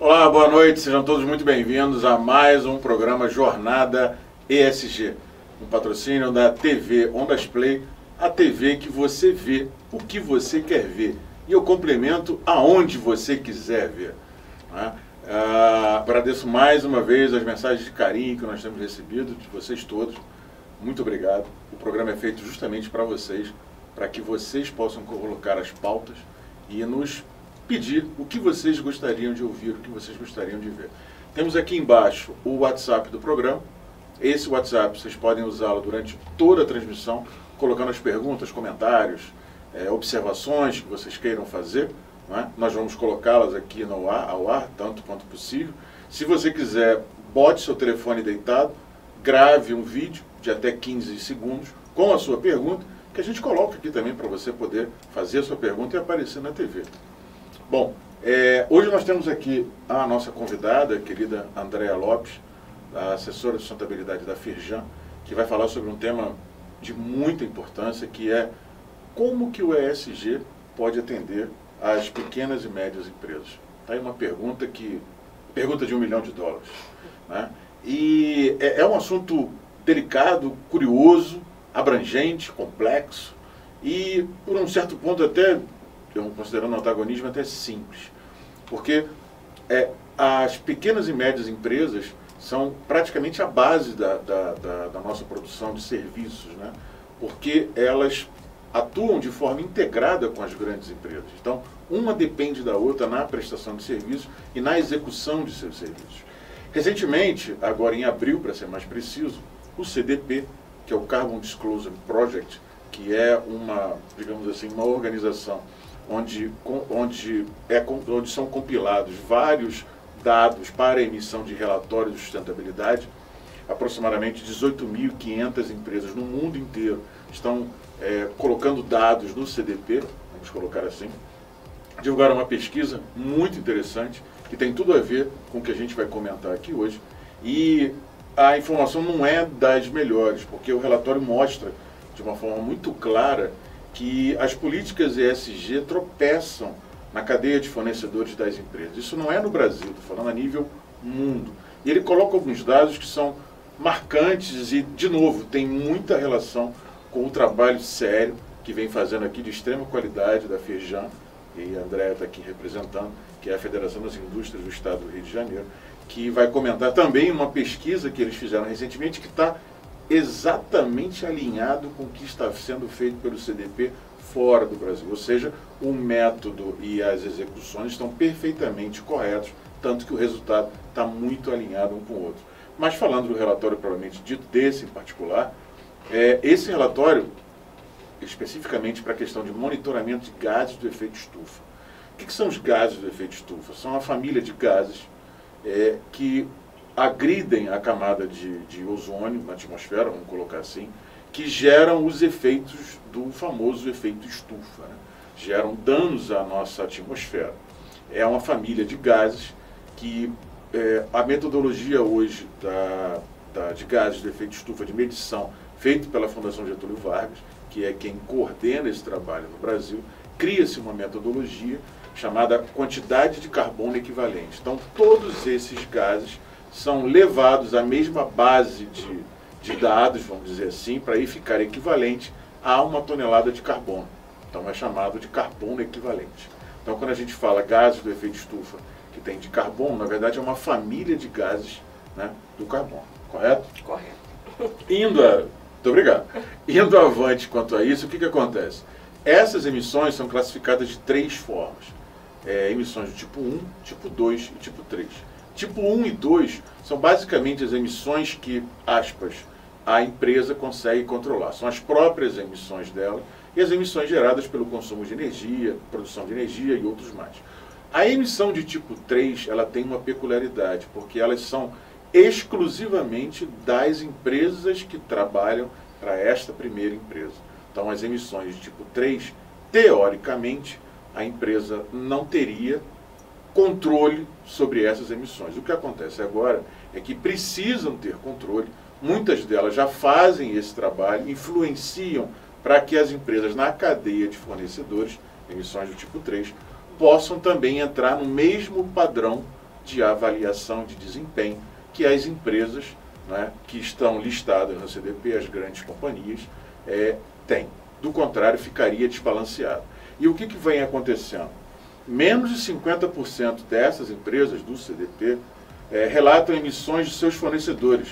Olá, boa noite, sejam todos muito bem-vindos a mais um programa Jornada ESG, um patrocínio da TV Ondas Play, a TV que você vê o que você quer ver e eu complemento aonde você quiser ver. Né? Agradeço mais uma vez as mensagens de carinho que nós temos recebido de vocês todos. Muito obrigado. O programa é feito justamente para vocês, para que vocês possam colocar as pautas e nos pedir o que vocês gostariam de ouvir, o que vocês gostariam de ver. Temos aqui embaixo o WhatsApp do programa. Esse WhatsApp vocês podem usá-lo durante toda a transmissão, colocando as perguntas, comentários, observações que vocês queiram fazer. Não é? Nós vamos colocá-las aqui ao ar, tanto quanto possível. Se você quiser, bote seu telefone deitado, grave um vídeo de até 15 segundos com a sua pergunta, que a gente coloca aqui também para você poder fazer a sua pergunta e aparecer na TV. Bom, hoje nós temos aqui a nossa convidada, a querida Andréa Lopes, a assessora de sustentabilidade da Firjan, que vai falar sobre um tema de muita importância, que é como que o ESG pode atender às pequenas e médias empresas. Está aí uma pergunta de $1 milhão. Né? E é um assunto delicado, curioso, abrangente, complexo e, por um certo ponto, até, considerando o antagonismo, até simples. Porque as pequenas e médias empresas são praticamente a base da nossa produção de serviços, né? Porque elas atuam de forma integrada com as grandes empresas. Então, uma depende da outra na prestação de serviços e na execução de seus serviços. Recentemente, agora em abril, para ser mais preciso, o CDP, que é o Carbon Disclosure Project, que é uma, digamos assim, uma organização onde são compilados vários dados para a emissão de relatórios de sustentabilidade. Aproximadamente 18.500 empresas no mundo inteiro estão colocando dados no CDP, vamos colocar assim. Divulgaram uma pesquisa muito interessante, que tem tudo a ver com o que a gente vai comentar aqui hoje. E a informação não é das melhores, porque o relatório mostra de uma forma muito clara que as políticas ESG tropeçam na cadeia de fornecedores das empresas. Isso não é no Brasil, estou falando a nível mundo. E ele coloca alguns dados que são marcantes e, de novo, tem muita relação com o trabalho sério que vem fazendo aqui de extrema qualidade da Firjan, e a Andréa está aqui representando, que é a Federação das Indústrias do Estado do Rio de Janeiro, que vai comentar também uma pesquisa que eles fizeram recentemente que está exatamente alinhado com o que está sendo feito pelo CDP fora do Brasil. Ou seja, o método e as execuções estão perfeitamente corretos, tanto que o resultado está muito alinhado um com o outro. Mas falando do relatório propriamente dito, desse em particular, esse relatório, especificamente para a questão de monitoramento de gases do efeito estufa. O que são os gases do efeito estufa? São uma família de gases que agridem a camada de ozônio na atmosfera, vamos colocar assim, que geram os efeitos do famoso efeito estufa, né? Geram danos à nossa atmosfera. É uma família de gases que a metodologia hoje de gases do efeito estufa de medição, feito pela Fundação Getúlio Vargas, que é quem coordena esse trabalho no Brasil, cria-se uma metodologia chamada quantidade de carbono equivalente. Então, todos esses gases são levados à mesma base de dados, vamos dizer assim, para aí ficar equivalente a 1 tonelada de carbono. Então, é chamado de carbono equivalente. Então, quando a gente fala gases do efeito estufa que tem de carbono, na verdade é uma família de gases, né, do carbono. Correto? Correto. Muito obrigado. Indo avante quanto a isso, o que acontece? Essas emissões são classificadas de 3 formas. Emissões do tipo 1, tipo 2 e tipo 3. Tipo 1 e 2 são basicamente as emissões que, aspas, a empresa consegue controlar. São as próprias emissões dela e as emissões geradas pelo consumo de energia, produção de energia e outros mais. A emissão de tipo 3, ela tem uma peculiaridade, porque elas são exclusivamente das empresas que trabalham para esta primeira empresa. Então, as emissões de tipo 3, teoricamente, a empresa não teria controle sobre essas emissões. O que acontece agora é que precisam ter controle, muitas delas já fazem esse trabalho, influenciam para que as empresas na cadeia de fornecedores, emissões do tipo 3, possam também entrar no mesmo padrão de avaliação de desempenho que as empresas, né, que estão listadas no CDP, as grandes companhias, têm. Do contrário, ficaria desbalanceado. E o que vem acontecendo? Menos de 50% dessas empresas do CDP relatam emissões de seus fornecedores.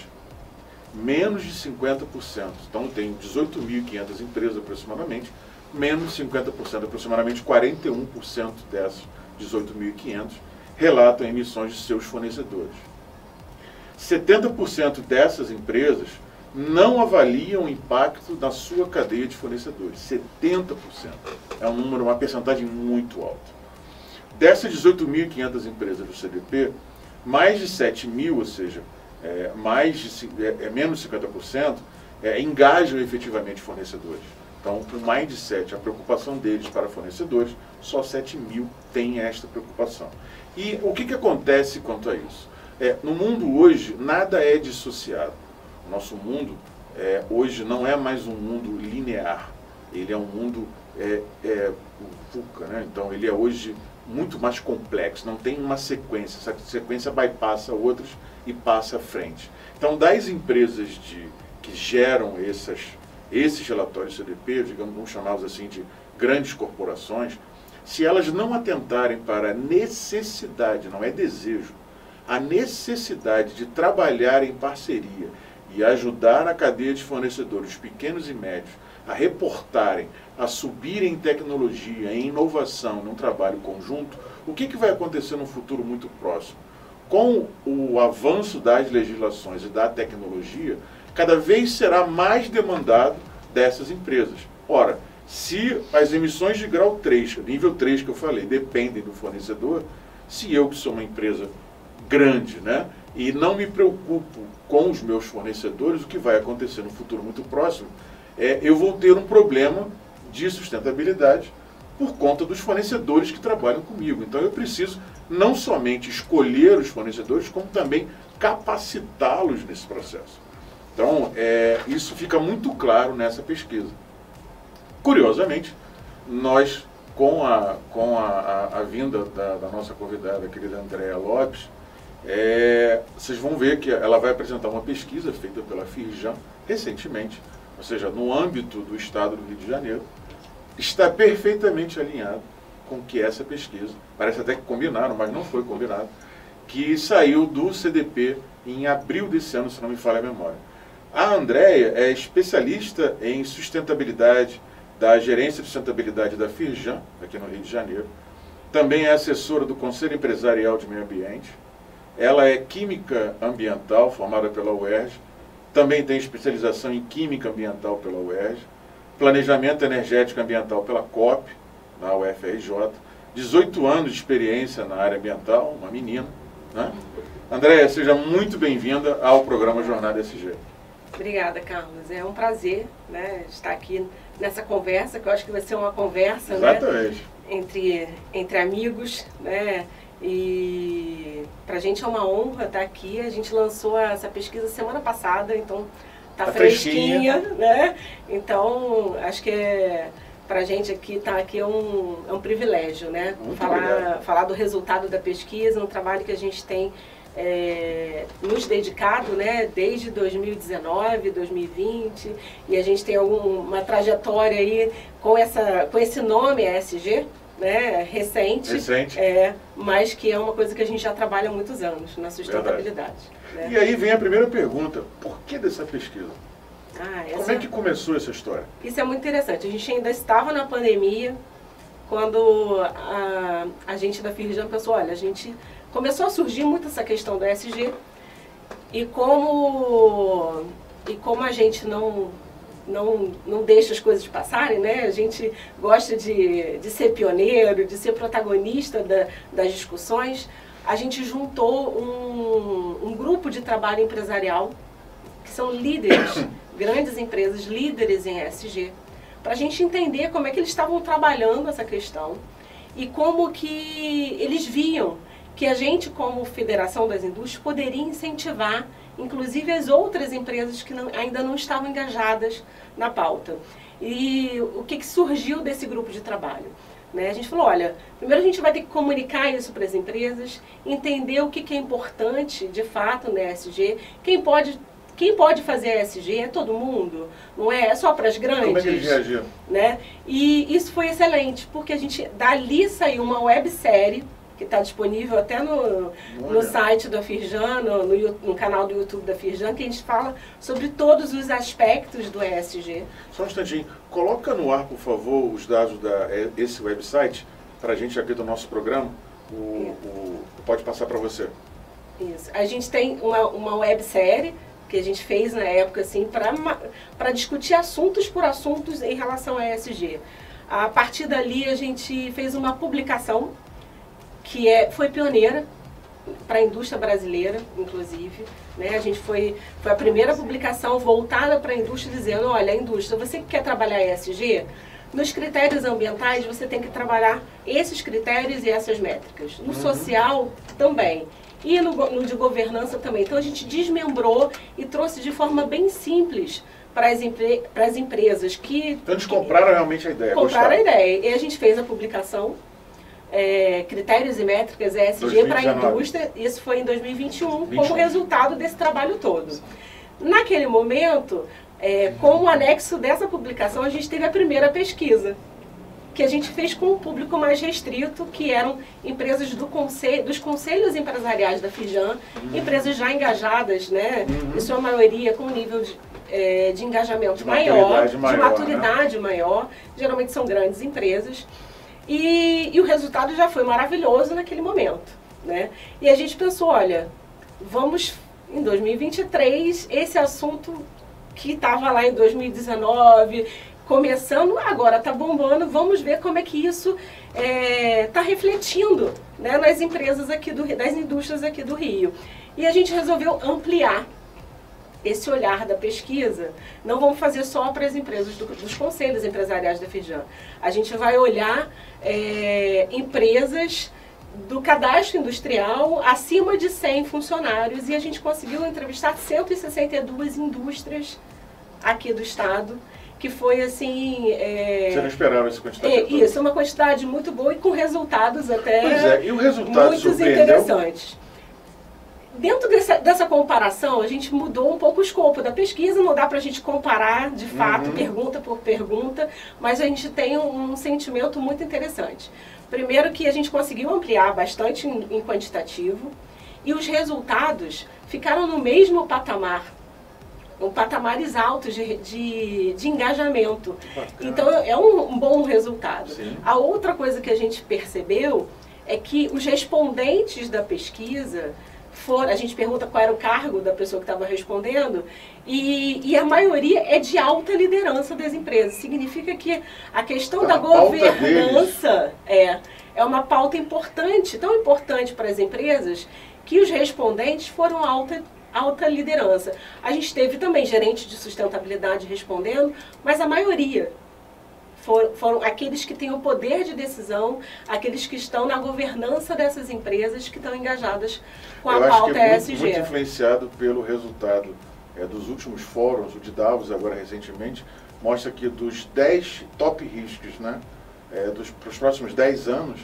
Menos de 50%. Então, tem 18.500 empresas aproximadamente, menos de 50%, aproximadamente 41% dessas 18.500 relatam emissões de seus fornecedores. 70% dessas empresas não avaliam o impacto na sua cadeia de fornecedores. 70%. É um número, uma percentagem muito alta. Dessas 18.500 empresas do CDP, mais de 7.000, ou seja, menos de 50%, engajam efetivamente fornecedores. Então, com mais de 7, a preocupação deles para fornecedores, só 7.000 têm esta preocupação. E o que acontece quanto a isso? No mundo hoje, nada é dissociado. O nosso mundo hoje não é mais um mundo linear. Ele é um mundo VUCA, né? Então, ele é hoje muito mais complexo, não tem uma sequência. Essa sequência bypassa outras e passa à frente. Então, das empresas que geram esses relatórios CDP, digamos, vamos chamá-los assim de grandes corporações, se elas não atentarem para a necessidade, não é desejo, a necessidade de trabalhar em parceria e ajudar a cadeia de fornecedores, pequenos e médios, a reportarem, a subirem em tecnologia, em inovação, num trabalho conjunto, o que vai acontecer no futuro muito próximo? Com o avanço das legislações e da tecnologia, cada vez será mais demandado dessas empresas. Ora, se as emissões de grau 3, nível 3 que eu falei, dependem do fornecedor, se eu que sou uma empresa grande, né, e não me preocupo com os meus fornecedores, o que vai acontecer no futuro muito próximo eu vou ter um problema de sustentabilidade por conta dos fornecedores que trabalham comigo. Então eu preciso não somente escolher os fornecedores, como também capacitá-los nesse processo. Então isso fica muito claro nessa pesquisa. Curiosamente, nós, com a vinda da nossa convidada, a querida Andréa Lopes, vocês vão ver que ela vai apresentar uma pesquisa feita pela Firjan recentemente, ou seja, no âmbito do Estado do Rio de Janeiro, está perfeitamente alinhado com que essa pesquisa, parece até que combinaram, mas não foi combinado, que saiu do CDP em abril desse ano, se não me falha a memória. A Andréa é especialista em sustentabilidade da Gerência de Sustentabilidade da Firjan, aqui no Rio de Janeiro. Também é assessora do Conselho Empresarial de Meio Ambiente. Ela é química ambiental, formada pela UERJ. Também tem especialização em química ambiental pela UERJ. Planejamento energético ambiental pela COP, na UFRJ. 18 anos de experiência na área ambiental, uma menina, né? Andréa, seja muito bem-vinda ao programa Jornada ESG. Obrigada, Carlos. É um prazer, né, estar aqui nessa conversa, que eu acho que vai ser uma conversa, exatamente, né, entre amigos, né, e para a gente é uma honra estar aqui. A gente lançou essa pesquisa semana passada, então tá fresquinha, né? Então acho que para a gente aqui estar aqui é um privilégio, né? Falar do resultado da pesquisa, um trabalho que a gente tem nos dedicado, né, desde 2019, 2020, e a gente tem uma trajetória aí com esse nome ESG, né, recente, mas que é uma coisa que a gente já trabalha há muitos anos, na sustentabilidade. Né? E aí vem a primeira pergunta, por que dessa pesquisa? Como é que começou essa história? Isso é muito interessante. A gente ainda estava na pandemia, quando a gente da Firjan pensou, olha, a gente começou a surgir muito essa questão do ESG, e como a gente não deixa as coisas passarem, né? A gente gosta de ser pioneiro, de ser protagonista das discussões. A gente juntou um grupo de trabalho empresarial, que são líderes, grandes empresas, líderes em ESG, para a gente entender como é que eles estavam trabalhando essa questão e como que eles viam que a gente, como Federação das Indústrias, poderia incentivar, inclusive, as outras empresas que ainda não estavam engajadas na pauta. E o que surgiu desse grupo de trabalho? né? A gente falou, olha, primeiro a gente vai ter que comunicar isso para as empresas, entender o que é importante, de fato, na ESG. Quem pode fazer ESG é todo mundo, não é? É só para as grandes. Como é que eles reagiram? Né? E isso foi excelente, porque a gente, dali saiu uma websérie, que está disponível até no site da Firjan, no canal do YouTube da Firjan, que a gente fala sobre todos os aspectos do ESG. Só um instantinho. Coloca no ar, por favor, os dados desse website, para a gente aqui do nosso programa. Pode passar para você. Isso. A gente tem uma websérie que a gente fez na época assim, para discutir assuntos por assuntos em relação a ESG. A partir dali a gente fez uma publicação que foi pioneira para a indústria brasileira, inclusive. Né? A gente foi a primeira publicação voltada para a indústria, dizendo, olha, a indústria, você que quer trabalhar ESG, nos critérios ambientais você tem que trabalhar esses critérios e essas métricas. No social também. E no de governança também. Então a gente desmembrou e trouxe de forma bem simples para as empresas que... Então eles compraram realmente a ideia. Compraram a ideia. E a gente fez a publicação, Critérios e Métricas ESG para a Indústria. Isso foi em 2021, como resultado desse trabalho todo. Naquele momento, como anexo dessa publicação, a gente teve a primeira pesquisa, que a gente fez com um público mais restrito, que eram empresas dos conselhos empresariais da Firjan, empresas já engajadas, né, em sua maioria com um nível de engajamento maior, de maturidade maior, geralmente são grandes empresas, e o resultado já foi maravilhoso naquele momento, né? E a gente pensou, olha, vamos, em 2023, esse assunto que estava lá em 2019... começando, agora está bombando, vamos ver como é que isso está refletindo, né, nas empresas aqui das indústrias aqui do Rio. E a gente resolveu ampliar esse olhar da pesquisa. Não vamos fazer só para as empresas dos conselhos empresariais da Firjan. A gente vai olhar empresas do cadastro industrial acima de 100 funcionários, e a gente conseguiu entrevistar 162 indústrias aqui do estado, que foi assim... Você não esperava essa quantidade? Isso, uma quantidade muito boa e com resultados até e o resultado muito interessantes. Dentro dessa comparação, a gente mudou um pouco o escopo da pesquisa, não dá para a gente comparar, de fato, pergunta por pergunta, mas a gente tem um sentimento muito interessante. Primeiro que a gente conseguiu ampliar bastante em quantitativo, e os resultados ficaram no mesmo patamar, patamares altos de engajamento. Então é um bom resultado. Sim. A outra coisa que a gente percebeu é que os respondentes da pesquisa a gente pergunta qual era o cargo da pessoa que estava respondendo, e a maioria é de alta liderança das empresas. Significa que a questão da governança é uma pauta importante, tão importante para as empresas, que os respondentes foram alta liderança. A gente teve também gerentes de sustentabilidade respondendo, mas a maioria foram aqueles que têm o poder de decisão, aqueles que estão na governança dessas empresas, que estão engajadas com a pauta ESG. Muito influenciado pelo resultado dos últimos fóruns, o de Davos agora recentemente, mostra que dos 10 top riscos, né, para os próximos 10 anos,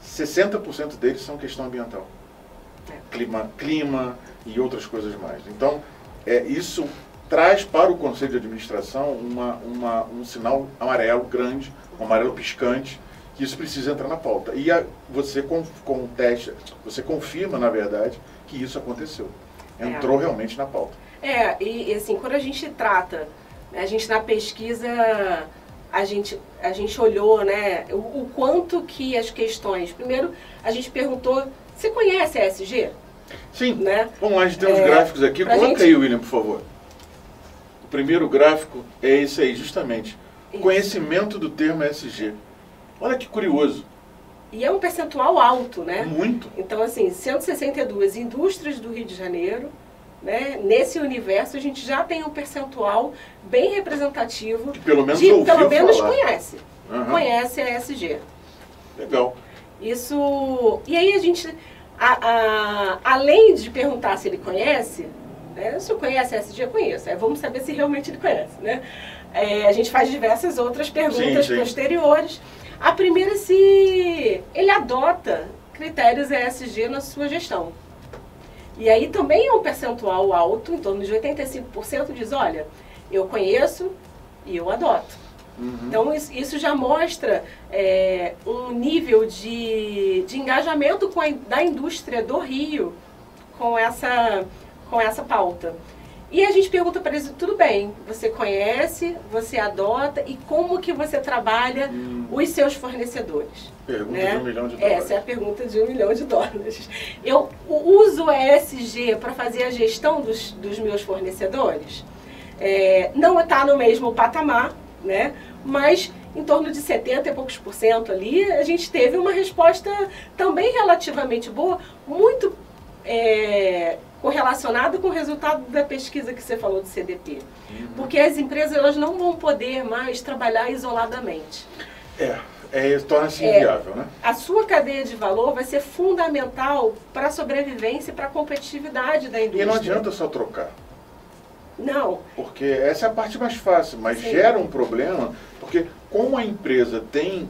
60% deles são questão ambiental. Clima e outras coisas mais. Então, isso traz para o Conselho de Administração um sinal amarelo grande, um amarelo piscante, que isso precisa entrar na pauta. E você contesta, você confirma, na verdade, que isso aconteceu. Entrou realmente na pauta. E assim, quando a gente trata, a gente na pesquisa, a gente olhou, né, o quanto que as questões... Primeiro, a gente perguntou, você conhece a ESG? Sim. Né? Vamos lá, a gente tem uns gráficos aqui. Coloca aí, William, por favor. O primeiro gráfico é esse aí, justamente. Isso. Conhecimento do termo ESG. Olha que curioso. E é um percentual alto, né? Muito. Então, assim, 162 indústrias do Rio de Janeiro, né? Nesse universo a gente já tem um percentual bem representativo que pelo menos conhece. Conhece a ESG. Legal. Isso. E aí a gente, além de perguntar se ele conhece, né? Se eu conhece a ESG, eu conheço. Vamos saber se realmente ele conhece, né? A gente faz diversas outras perguntas posteriores. A primeira é se ele adota critérios ESG na sua gestão. E aí também é um percentual alto, em torno de 85%, diz, olha, eu conheço e eu adoto. Então isso já mostra um nível de engajamento da indústria do Rio com essa pauta. E a gente pergunta para eles, tudo bem, você conhece, você adota e como que você trabalha os seus fornecedores? Pergunta né? de $1 milhão. Essa é a pergunta de $1 milhão. Eu uso o ESG para fazer a gestão dos meus fornecedores? Não está no mesmo patamar, né? Mas em torno de 70 e poucos % ali, a gente teve uma resposta também relativamente boa, muito correlacionado com o resultado da pesquisa que você falou do CDP. Porque as empresas elas não vão poder mais trabalhar isoladamente. Torna-se inviável, né? A sua cadeia de valor vai ser fundamental para a sobrevivência e para a competitividade da indústria. E não adianta só trocar. Não. Porque essa é a parte mais fácil, mas Sim. gera um problema, porque como a empresa tem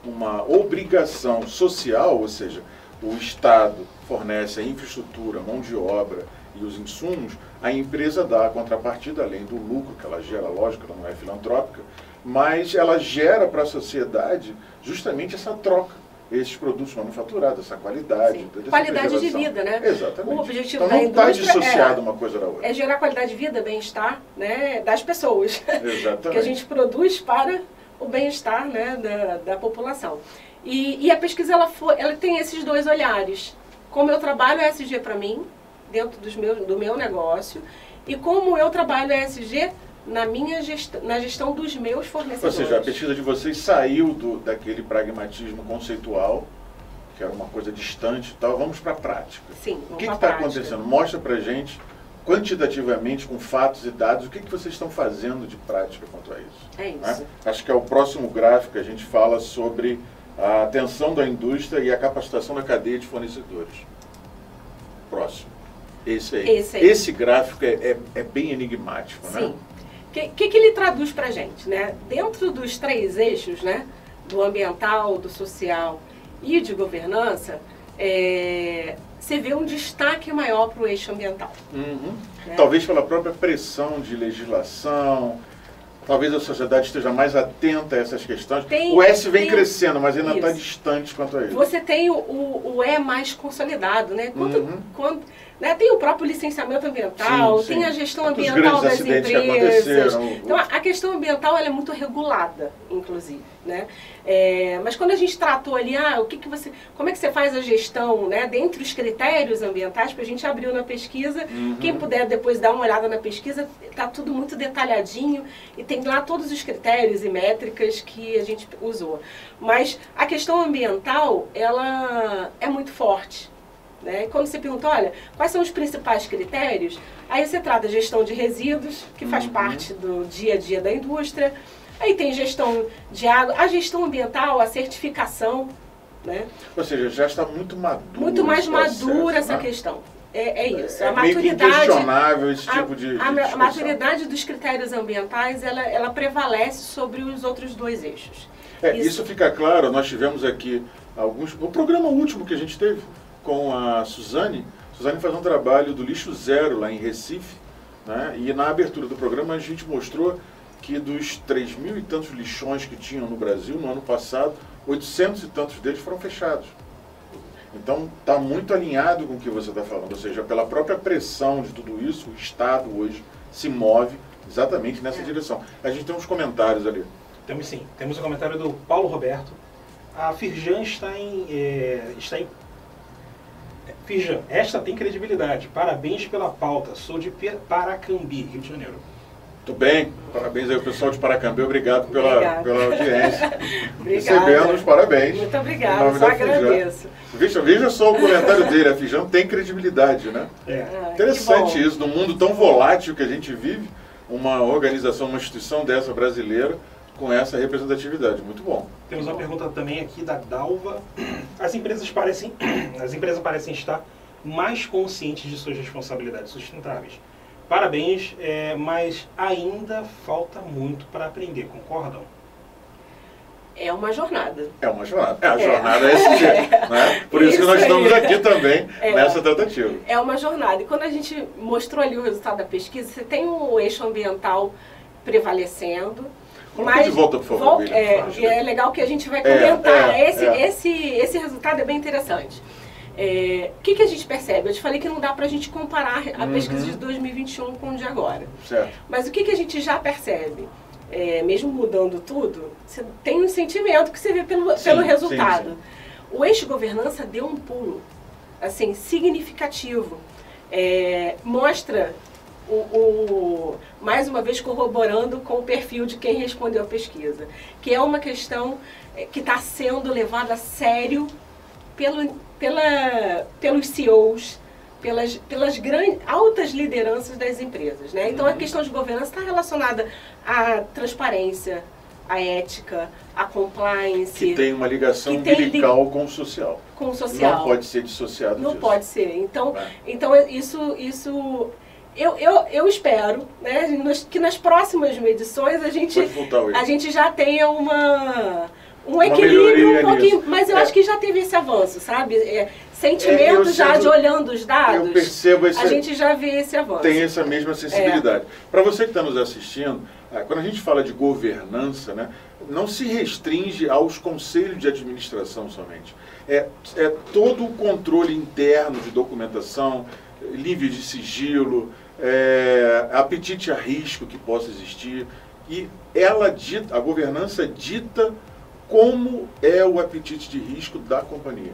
uma obrigação social, ou seja, o Estado fornece a infraestrutura, a mão de obra e os insumos, a empresa dá a contrapartida, além do lucro que ela gera, lógico, ela não é filantrópica, mas ela gera para a sociedade justamente essa troca, esses produtos manufaturados, essa qualidade. Qualidade de vida, né? Exatamente. O objetivo então da não está indústria dissociado uma coisa da outra. É gerar qualidade de vida, bem-estar, né, das pessoas. Exatamente. Que a gente produz para o bem-estar, né, da população. E a pesquisa ela tem esses dois olhares. Como eu trabalho ESG para mim, dentro do meu negócio, e como eu trabalho ESG na gestão dos meus fornecedores. Ou seja, a pesquisa de vocês saiu daquele pragmatismo conceitual, que era uma coisa distante e tal, vamos para a prática. Sim, o que está acontecendo? Mostra para a gente, quantitativamente, com fatos e dados, o que vocês estão fazendo de prática quanto a isso. É isso. Né? Acho que é o próximo gráfico que a gente fala sobre a atenção da indústria e a capacitação da cadeia de fornecedores. Próximo. Esse aí. Esse gráfico é bem enigmático, Sim. né? O que ele traduz para a gente? Né? Dentro dos 3 eixos, né? Do ambiental, do social e de governança, você vê um destaque maior para o eixo ambiental. Né? Talvez pela própria pressão de legislação, talvez a sociedade esteja mais atenta a essas questões. O S vem crescendo, mas ainda está distante quanto a isso. Você tem o E mais consolidado, né? Né? Tem o próprio licenciamento ambiental, sim. tem a gestão ambiental das empresas. Então, a questão ambiental ela é muito regulada, inclusive. Né? Mas quando a gente tratou ali, como é que você faz a gestão, né? Dentre os critérios ambientais, porque a gente abriu na pesquisa, quem puder depois dar uma olhada na pesquisa, está tudo muito detalhadinho e tem lá todos os critérios e métricas que a gente usou. Mas a questão ambiental, ela é muito forte. Né? Quando você pergunta, olha, quais são os principais critérios? Aí você trata a gestão de resíduos, que faz parte do dia a dia da indústria. Aí tem gestão de água, a gestão ambiental, a certificação. Né? Ou seja, já está muito maduro. Muito mais madura essa questão. É isso. A maturidade, inquestionável esse tipo de a maturidade dos critérios ambientais, ela prevalece sobre os outros 2 eixos. Isso fica claro, nós tivemos aqui o programa último que a gente teve com a Suzane. Suzane faz um trabalho do lixo zero lá em Recife, né? E na abertura do programa a gente mostrou que dos 3.000 e tantos lixões que tinham no Brasil no ano passado, 800 e tantos deles foram fechados. Então está muito alinhado com o que você está falando, ou seja, pela própria pressão de tudo isso, o Estado hoje se move exatamente nessa direção. A gente tem uns comentários ali. Temos sim, temos um comentário do Paulo Roberto. A Firjan está em Firjan, esta tem credibilidade. Parabéns pela pauta. Sou de Paracambi, Rio de Janeiro. Muito bem. Parabéns aí ao pessoal de Paracambi. Obrigado pela audiência. Obrigada. Recebemos, parabéns. Muito obrigada, só agradeço. Veja só o comentário dele. A Firjan tem credibilidade, né? Interessante isso. Num mundo tão volátil que a gente vive, uma organização, uma instituição dessa brasileira, com essa representatividade. Muito bom. Temos uma pergunta também aqui da Dalva. As empresas parecem estar mais conscientes de suas responsabilidades sustentáveis. Parabéns, mas ainda falta muito para aprender, concordam? É uma jornada. É uma jornada. É a jornada ESG. Né? Por isso que nós estamos aqui também nessa tentativa. É uma jornada. E quando a gente mostrou ali o resultado da pesquisa, você tem o eixo ambiental prevalecendo. Coloca de volta, por favor, é legal que a gente vai comentar. Esse resultado é bem interessante. O que a gente percebe? Eu te falei que não dá para a gente comparar a pesquisa de 2021 com o de agora. Certo. Mas o que a gente já percebe? Mesmo mudando tudo, você tem um sentimento que você vê pelo resultado. Sim. O eixo governança deu um pulo assim, significativo. Mostra, mais uma vez, corroborando com o perfil de quem respondeu a pesquisa, que é uma questão que está sendo levada a sério pelos CEOs, pelas grandes, altas lideranças das empresas, né? Então, a questão de governança está relacionada à transparência, à ética, à compliance. Que tem uma ligação umbilical com o social. Com o social. Não pode ser dissociado disso. Não pode ser. Então isso eu espero, né, que nas próximas medições a gente já tenha um equilíbrio um pouquinho, mas eu acho que já teve esse avanço, sabe? Sentimento de olhando os dados, eu percebo a gente já vê esse avanço. Tem essa mesma sensibilidade. Para você que está nos assistindo, quando a gente fala de governança, né, não se restringe aos conselhos de administração somente. É todo o controle interno de documentação, nível de sigilo, apetite a risco que possa existir. E a governança dita como é o apetite de risco da companhia.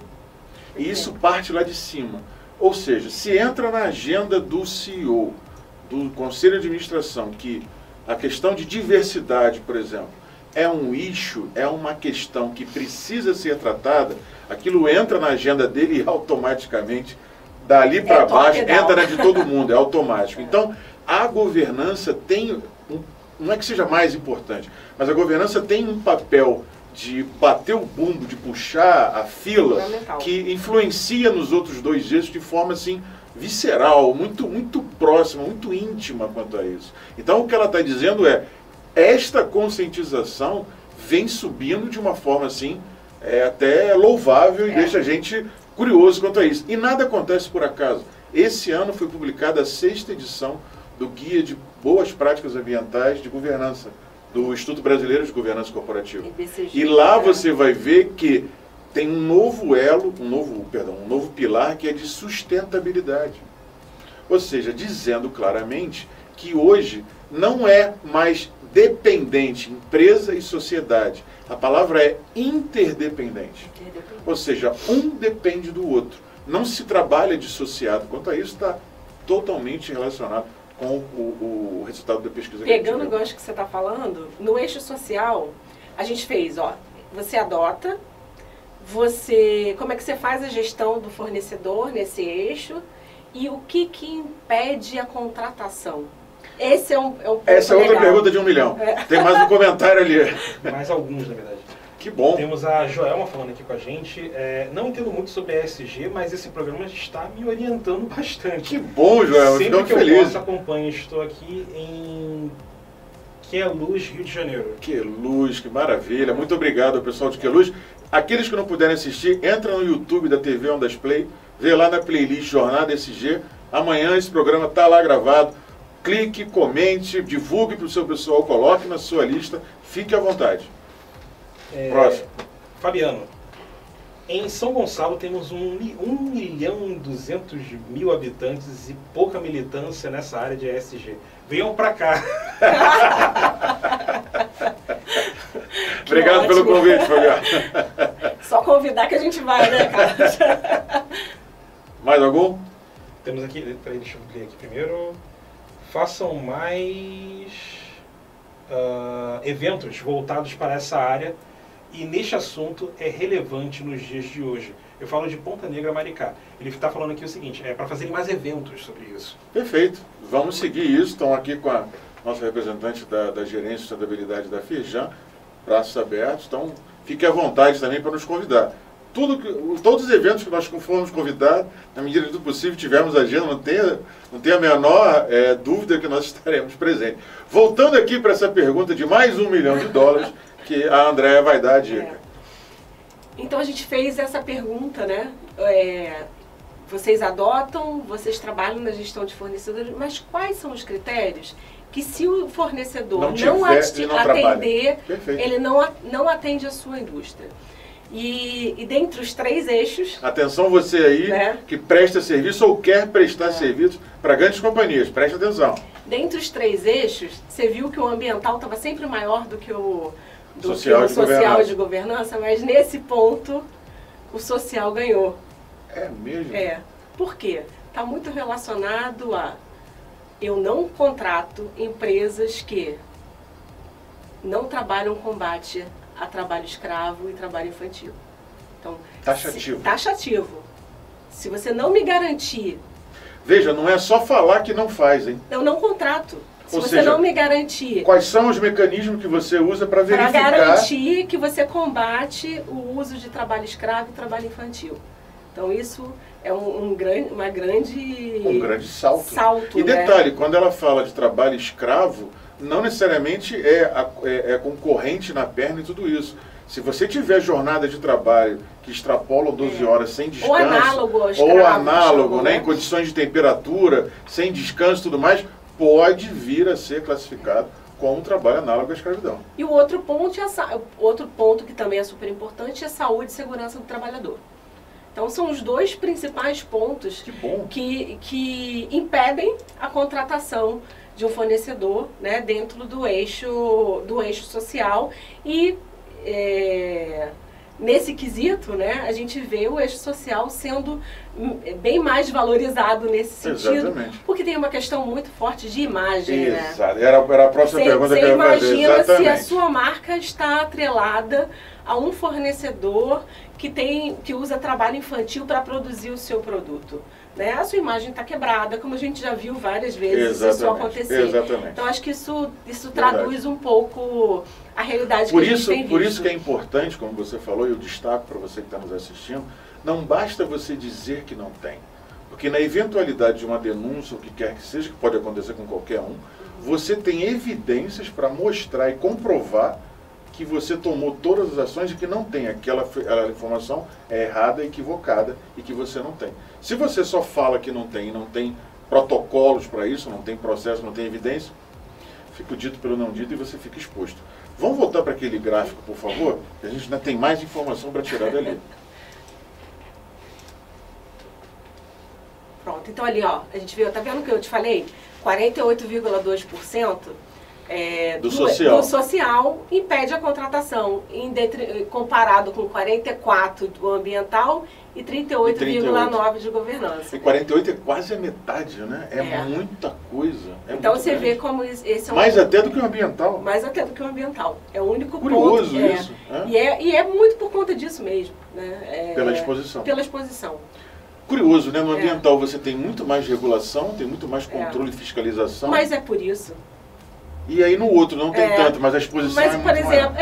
E isso parte lá de cima. Ou seja, se entra na agenda do CEO, do Conselho de Administração, que a questão de diversidade, por exemplo, é um issue, é uma questão que precisa ser tratada, aquilo entra na agenda dele e automaticamente, dali para baixo, entra na de todo mundo, é automático. Então, a governança tem, não é que seja mais importante, mas a governança tem um papel de bater o bumbo, de puxar a fila, que influencia nos outros dois eixos de forma assim visceral, muito, muito próxima, muito íntima quanto a isso. Então o que ela está dizendo esta conscientização vem subindo de uma forma assim até louvável e deixa a gente curioso quanto a isso. E nada acontece por acaso. Esse ano foi publicada a 6ª edição do Guia de Boas Práticas Ambientais de Governança, do Instituto Brasileiro de Governança Corporativa. E lá você vai ver que tem um novo um novo pilar que é de sustentabilidade. Ou seja, dizendo claramente que hoje não é mais dependente empresa e sociedade. A palavra é interdependente. Ou seja, um depende do outro. Não se trabalha dissociado. Quanto a isso, está totalmente relacionado com o resultado da pesquisa. Pegando o gancho que você está falando, no eixo social, a gente fez, você adota, como é que você faz a gestão do fornecedor nesse eixo e o que impede a contratação? Esse é um ponto Essa é outra pergunta de 1 milhão. Tem mais um comentário ali. Mais alguns, na verdade. Que bom. Temos a Joelma falando aqui com a gente. Não entendo muito sobre ESG, mas esse programa está me orientando bastante. Que bom, Joelma. Sempre que feliz. Eu posso, acompanho. Estou aqui em Queluz, Rio de Janeiro. Queluz, que maravilha. Muito obrigado ao pessoal de Queluz. Aqueles que não puderem assistir, entra no YouTube da TV Ondas Play, vê lá na playlist Jornada ESG. Amanhã esse programa está lá gravado. Clique, comente, divulgue para o seu pessoal, coloque na sua lista. Fique à vontade. Próximo. Fabiano, em São Gonçalo temos 1.200.000 habitantes e pouca militância nessa área de ESG. Venham para cá. Obrigado pelo convite, Fabiano. Só convidar que a gente vai, né, Carlos? Mais algum? Temos aqui, peraí, deixa eu ler aqui primeiro. Façam mais eventos voltados para essa área. E neste assunto é relevante nos dias de hoje. Eu falo de Ponta Negra, Maricá. Ele está falando aqui o seguinte, para fazerem mais eventos sobre isso. Perfeito. Vamos seguir isso. Estão aqui com a nossa representante da Gerência de Sustentabilidade da Firjan, braços abertos. Então, fique à vontade também para nos convidar. Todos os eventos que nós fomos convidados, na medida do possível, tivemos agenda, não tem a menor dúvida que nós estaremos presentes. Voltando aqui para essa pergunta de mais $1 milhão, Que a Andréa vai dar a dica. Então a gente fez essa pergunta, né? Vocês adotam, vocês trabalham na gestão de fornecedores, mas quais são os critérios que, se o fornecedor não atender, ele não atende a sua indústria? E dentre os 3 eixos... Atenção você aí, né, que presta serviço ou quer prestar serviço para grandes companhias, preste atenção. Dentre os 3 eixos, você viu que o ambiental estava sempre maior do que o social de governança, mas nesse ponto o social ganhou. É mesmo? Por quê? Está muito relacionado a... Eu não contrato empresas que não trabalham combate a trabalho escravo e trabalho infantil. Então, taxativo. Se você não me garantir... Veja, não é só falar que não faz, hein? Eu não contrato. Se você não me garantir... Quais são os mecanismos que você usa para verificar... Para garantir que você combate o uso de trabalho escravo e trabalho infantil. Então isso é um grande salto. E detalhe, quando ela fala de trabalho escravo, não necessariamente é concorrente na perna e tudo isso. Se você tiver jornada de trabalho que extrapolam 12 horas sem descanso, ou análogo, né, em condições de temperatura, sem descanso e tudo mais, pode vir a ser classificado como um trabalho análogo à escravidão. E o outro ponto que também é super importante é a saúde e segurança do trabalhador. Então são os 2 principais pontos que impedem a contratação de um fornecedor, né, dentro do eixo social. E nesse quesito, né, a gente vê o eixo social sendo bem mais valorizado nesse sentido. Exatamente. Porque tem uma questão muito forte de imagem. Exato. Né? Era a próxima pergunta que eu ia fazer. Você imagina se a sua marca está atrelada a um fornecedor que usa trabalho infantil para produzir o seu produto. Né? A sua imagem está quebrada, como a gente já viu várias vezes isso acontecer. Exatamente. Então acho que isso traduz um pouco a realidade que a gente tem visto. Por isso que é importante, como você falou, e eu destaco para você que está nos assistindo, não basta você dizer que não tem. Porque na eventualidade de uma denúncia, o que quer que seja, que pode acontecer com qualquer um, você tem evidências para mostrar e comprovar que você tomou todas as ações e que não tem, aquela informação é errada, equivocada e que você não tem. Se você só fala que não tem protocolos para isso, não tem processo, não tem evidência, fica o dito pelo não dito e você fica exposto. Vamos voltar para aquele gráfico, por favor? A gente ainda tem mais informação para tirar dali. Pronto, então ali, ó, a gente viu, tá vendo o que eu te falei? 48,2% do social impede a contratação, comparado com 44% do ambiental e 38,9% de governança. E 48% é quase a metade, né? É muita coisa. Então você vê como esse é mais até do que o ambiental. Mais até do que o ambiental. É o único curioso ponto. Isso. E é muito por conta disso mesmo. Né? Pela exposição. Pela exposição. Curioso, né? No ambiental você tem muito mais regulação, tem muito mais controle e fiscalização. Mas é por isso. E aí no outro não tem tanto, mas a exposição é muito maior. Mas, por exemplo,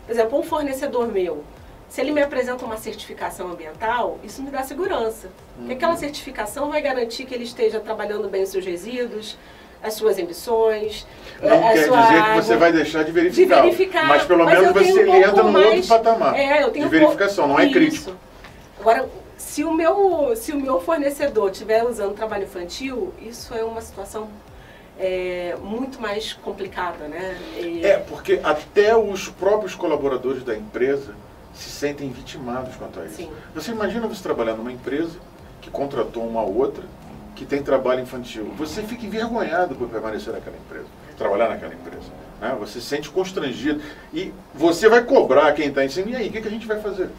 por exemplo, um fornecedor meu, se ele me apresenta uma certificação ambiental, isso me dá segurança. Porque aquela certificação vai garantir que ele esteja trabalhando bem os seus resíduos, as suas emissões, não quer dizer que você vai deixar de verificar. Mas pelo menos você entra num outro patamar de verificação, não é crítico. Agora, se o meu fornecedor estiver usando trabalho infantil, isso é uma situação muito mais complicada, né? Porque até os próprios colaboradores da empresa se sentem vitimados quanto a isso. Sim. Você imagina você trabalhar numa empresa que contratou uma outra, que tem trabalho infantil. Você fica envergonhado por permanecer naquela empresa, trabalhar naquela empresa. Né? Você se sente constrangido. E você vai cobrar quem está em cima. E aí, o que a gente vai fazer?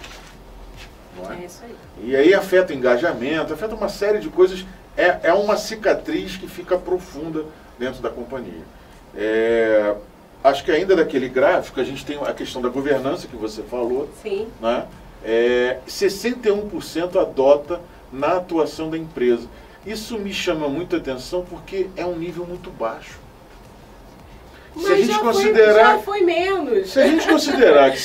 Não é? É isso aí. E aí afeta o engajamento, afeta uma série de coisas. É uma cicatriz que fica profunda dentro da companhia. Acho que ainda daquele gráfico, a gente tem a questão da governança que você falou. Sim. Né? 61% adota na atuação da empresa. Isso me chama muito a atenção porque é um nível muito baixo. Mas já foi menos. Se a gente considerar que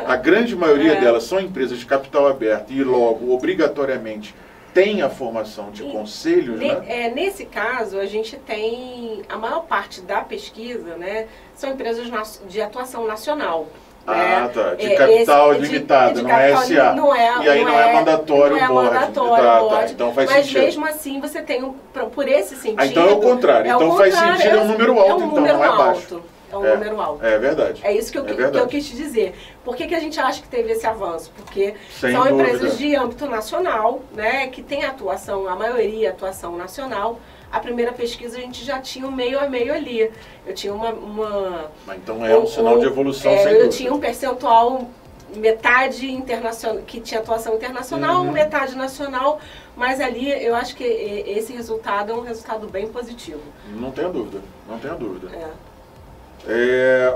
a grande maioria delas são empresas de capital aberto e logo, obrigatoriamente, tem a formação de conselhos, né? Nesse caso, a gente tem a maior parte da pesquisa, né, são empresas de atuação nacional. Ah, tá. De capital limitado, não é SA. E aí não é mandatório o board. Então faz sentido. Mas mesmo assim você tem, por esse sentido... Ah, então é o contrário. Então faz sentido, é um número alto, então não é baixo. É um número alto. É verdade. É isso que eu quis te dizer. Por que a gente acha que teve esse avanço? Porque Sem são dúvida. empresas de âmbito nacional, né, que tem atuação, a maioria atuação nacional. A primeira pesquisa a gente já tinha um meio a meio ali. Eu tinha Mas então é um sinal de evolução, sem dúvida. Eu tinha um percentual, metade internacional, que tinha atuação internacional, metade nacional, mas ali eu acho que esse resultado é um resultado bem positivo. Não tenha dúvida, não tenha dúvida.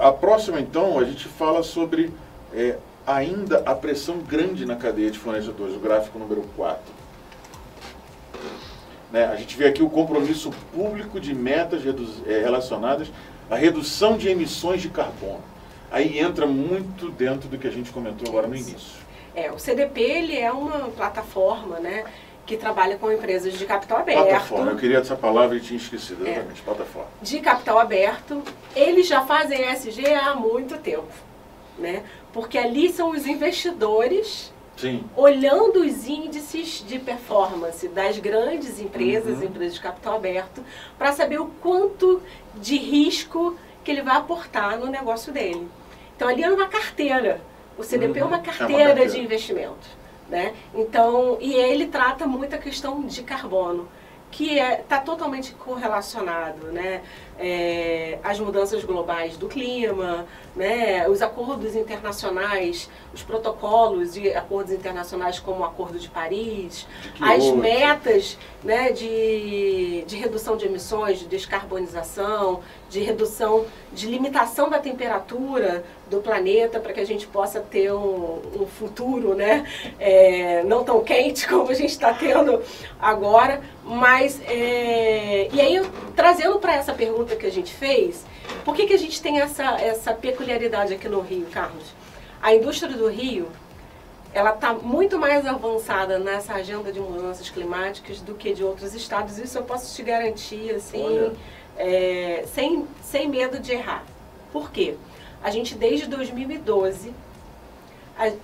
A próxima, então, a gente fala sobre ainda a pressão grande na cadeia de fornecedores, o gráfico número 4. Né? A gente vê aqui o compromisso público de metas relacionadas à redução de emissões de carbono. Aí entra muito dentro do que a gente comentou agora no início. O CDP ele é uma plataforma, né, que trabalha com empresas de capital aberto. Plataforma, eu queria essa palavra e tinha esquecido, exatamente, plataforma. De capital aberto, eles já fazem ESG há muito tempo, né? Porque ali são os investidores... Sim. Olhando os índices de performance das grandes empresas, empresas de capital aberto, para saber o quanto de risco que ele vai aportar no negócio dele. Então ali é uma carteira. O CDP é uma carteira de investimento, né? Então, e ele trata muito a questão de carbono, que está totalmente correlacionado, né? As mudanças globais do clima, né? Os acordos internacionais, os protocolos de acordos internacionais como o Acordo de Paris, as metas, né, de redução de emissões, de descarbonização, de redução, de limitação da temperatura do planeta para que a gente possa ter um futuro, né, não tão quente como a gente está tendo agora, mas e aí trazendo para essa pergunta que a gente fez, por que a gente tem essa peculiaridade aqui no Rio, Carlos? A indústria do Rio, ela está muito mais avançada nessa agenda de mudanças climáticas do que de outros estados. Isso eu posso te garantir, assim, sem medo de errar. Por quê? A gente, desde 2012,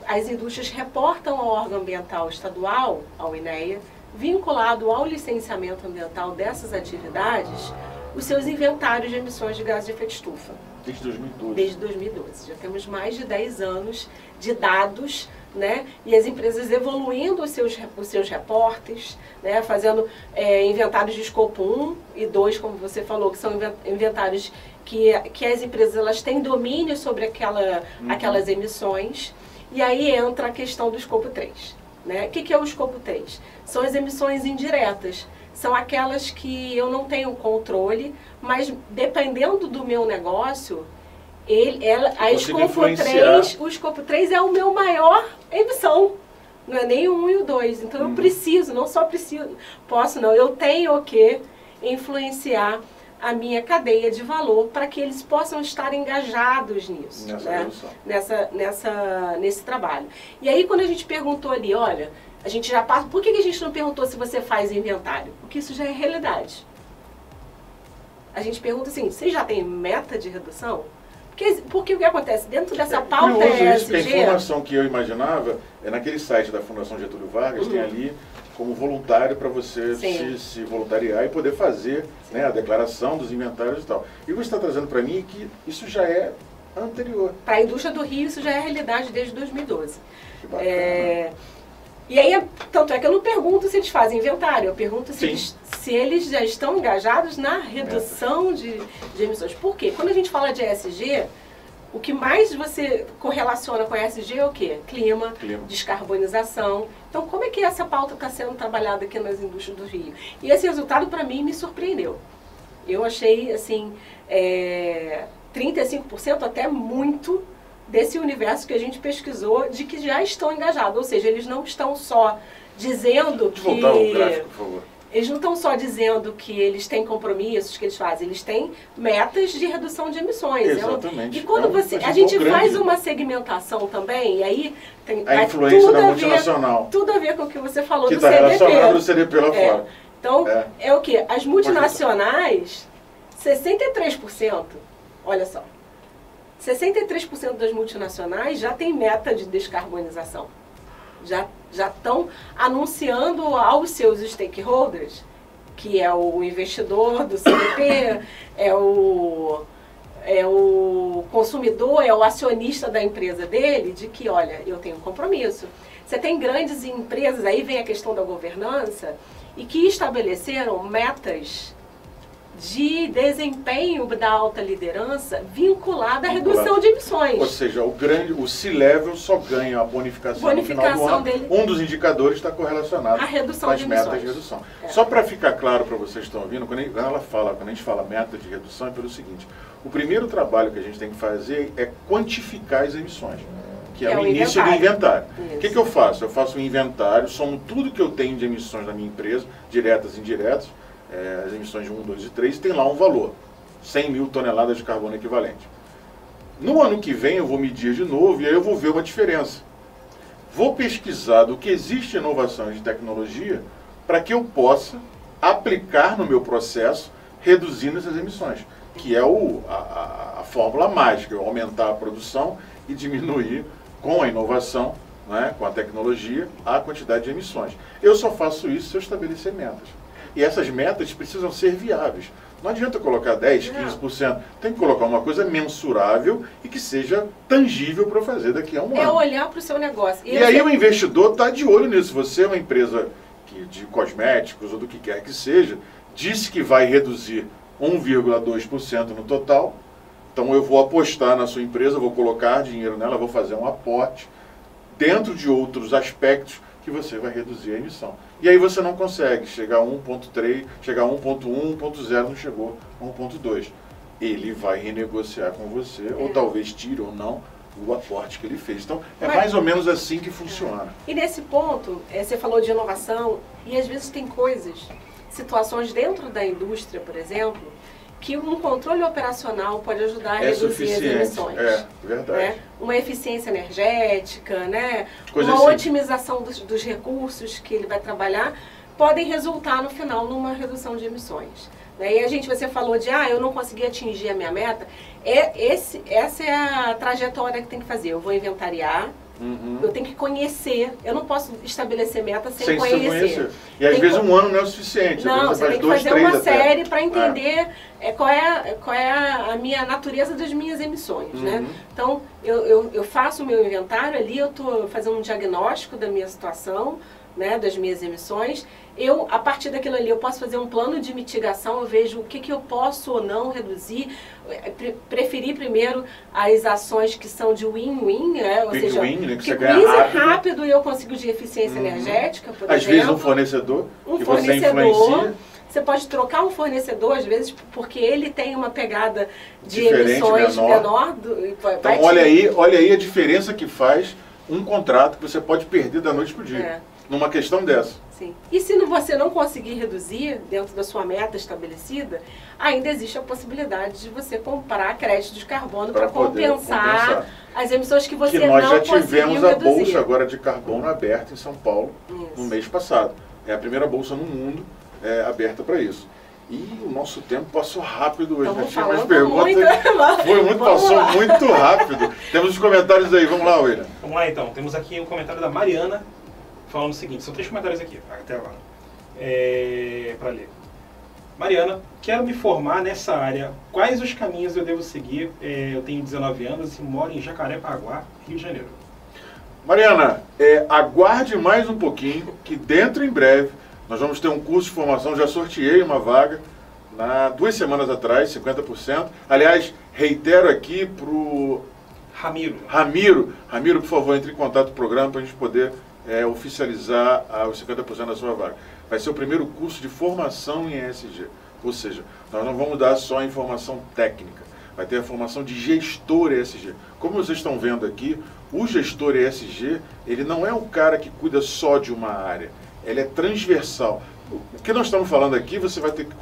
as indústrias reportam ao órgão ambiental estadual, ao INEA, vinculado ao licenciamento ambiental dessas atividades, os seus inventários de emissões de gases de efeito estufa. Desde 2012. Desde 2012. Já temos mais de 10 anos de dados, né? E as empresas evoluindo os seus reportes, né? Fazendo inventários de escopo 1 e 2, como você falou, que são inventários que as empresas elas têm domínio sobre aquelas emissões. E aí entra a questão do escopo 3. Né? O que é o escopo 3? São as emissões indiretas. São aquelas que eu não tenho controle, mas dependendo do meu negócio, o escopo 3 é o meu maior emissão. Não é nem o 1 e o 2. Então eu preciso, não só posso não, eu tenho que influenciar a minha cadeia de valor para que eles possam estar engajados nisso, nesse trabalho. E aí quando a gente perguntou ali, olha, a gente já passa, por que a gente não perguntou se você faz inventário? Porque isso já é realidade. A gente pergunta assim, você já tem meta de redução? Porque o que acontece? Dentro dessa pauta ESG... A informação que eu imaginava é naquele site da Fundação Getúlio Vargas, tem ali como voluntário para você se voluntariar e poder fazer, né, a declaração dos inventários e tal. E você está trazendo para mim que isso já é anterior. Para a indústria do Rio, isso já é realidade desde 2012. Que bacana. E aí, tanto é que eu não pergunto se eles fazem inventário, eu pergunto se eles já estão engajados na redução de emissões. Por quê? Quando a gente fala de ESG, o que mais você correlaciona com ESG é o quê? Clima, descarbonização. Então, como é que essa pauta está sendo trabalhada aqui nas indústrias do Rio? E esse resultado, para mim, me surpreendeu. Eu achei, assim, 35% até muito desse universo que a gente pesquisou de que já estão engajados. Ou seja, eles não estão só dizendo que... Voltar o gráfico, por favor. Eles não estão só dizendo que eles têm compromissos que eles fazem, eles têm metas de redução de emissões. Exatamente. E quando a gente faz uma segmentação também, e aí tem a influência da multinacional. Tudo a ver com o que você falou do CDP. Que está relacionado ao CDP lá fora. Então, é o quê? As multinacionais, 63%, olha só, 63% das multinacionais já tem meta de descarbonização. Já estão anunciando aos seus stakeholders, que é o investidor do CDP, é o consumidor, é o acionista da empresa dele, de que, olha, eu tenho um compromisso. Você tem grandes empresas, aí vem a questão da governança, e que estabeleceram metas de desempenho da alta liderança vinculada à redução de emissões. Ou seja, o C-Level só ganha a bonificação no final do ano. Dele, um dos indicadores está correlacionado à redução com as de metas emissões. de redução. Só para ficar claro para vocês que estão ouvindo, quando a gente fala meta de redução, é pelo seguinte: o primeiro trabalho que a gente tem que fazer é quantificar as emissões, que é o início do inventário. O que eu faço? Eu faço um inventário, somo tudo que eu tenho de emissões da minha empresa, diretas e indiretas, as emissões de 1, 2 e 3, tem lá um valor, 100 mil toneladas de carbono equivalente. No ano que vem eu vou medir de novo e aí eu vou ver uma diferença. Vou pesquisar do que existe em inovações de tecnologia para que eu possa aplicar no meu processo, reduzindo essas emissões, que é a fórmula mágica, aumentar a produção e diminuir com a inovação, né, com a tecnologia, a quantidade de emissões. Eu só faço isso se eu estabelecer metas. E essas metas precisam ser viáveis. Não adianta colocar 10%, 15%. Tem que colocar uma coisa mensurável e que seja tangível para fazer daqui a um ano. É olhar para o seu negócio. E aí o investidor está de olho nisso. Você é uma empresa de cosméticos ou do que quer que seja, disse que vai reduzir 1,2% no total. Então eu vou apostar na sua empresa, vou colocar dinheiro nela, vou fazer um aporte dentro de outros aspectos que você vai reduzir a emissão. E aí você não consegue chegar a 1,3, chegar a 1,1, 1,0, não chegou a 1,2. Ele vai renegociar com você, ou talvez tire ou não o aporte que ele fez. Então, mais ou menos assim que funciona. E nesse ponto, você falou de inovação, e às vezes tem situações dentro da indústria, por exemplo, que um controle operacional pode ajudar a reduzir as emissões. É verdade. Né? Uma eficiência energética, né? Coisa uma assim. otimização dos recursos que ele vai trabalhar, podem resultar no final numa redução de emissões. Né? E você falou de, eu não consegui atingir a minha meta. Essa é a trajetória que tem que fazer. Eu vou inventariar, eu tenho que conhecer. Eu não posso estabelecer meta sem conhecer. E às vezes um ano não é o suficiente. Não, você tem que fazer uma série para entender qual é a minha natureza das minhas emissões. Né? Então, eu faço o meu inventário ali, eu estou fazendo um diagnóstico da minha situação, né, das minhas emissões. A partir daquilo ali, eu posso fazer um plano de mitigação, eu vejo o que eu posso ou não reduzir, preferir primeiro as ações que são de win-win, né? Ou seja, que você ganha rápido e eu consigo de eficiência energética, por exemplo. Às vezes um fornecedor que você influencia. Você pode trocar um fornecedor, às vezes, porque ele tem uma pegada de emissões menor. Então, olha aí a diferença que faz um contrato que você pode perder da noite para o dia. Numa questão dessa. Sim. E se você não conseguir reduzir dentro da sua meta estabelecida, ainda existe a possibilidade de você comprar crédito de carbono para compensar as emissões que você não conseguiu reduzir. Nós já tivemos a bolsa agora de carbono aberta em São Paulo no mês passado. É a primeira bolsa no mundo aberta para isso. E o nosso tempo passou rápido hoje. Estamos tinha umas perguntas. Passou muito rápido. Temos os comentários aí. Vamos lá, William. Vamos lá então. Temos aqui o comentário da Mariana, falando o seguinte, são 3 comentários aqui, até agora, para ler. Mariana, quero me formar nessa área. Quais os caminhos eu devo seguir? Eu tenho 19 anos e moro em Jacarepaguá, Rio de Janeiro. Mariana, aguarde mais um pouquinho, que dentro em breve nós vamos ter um curso de formação. Já sorteei uma vaga 2 semanas atrás, 50%. Aliás, reitero aqui para o Ramiro, por favor, entre em contato com o programa para a gente poder oficializar os 50% da sua vaga. Vai ser o primeiro curso de formação em ESG, ou seja, nós não vamos dar só a informação técnica, vai ter a formação de gestor ESG. Como vocês estão vendo aqui, o gestor ESG, ele não é um cara que cuida só de uma área, ele é transversal. O que nós estamos falando aqui, você vai ter que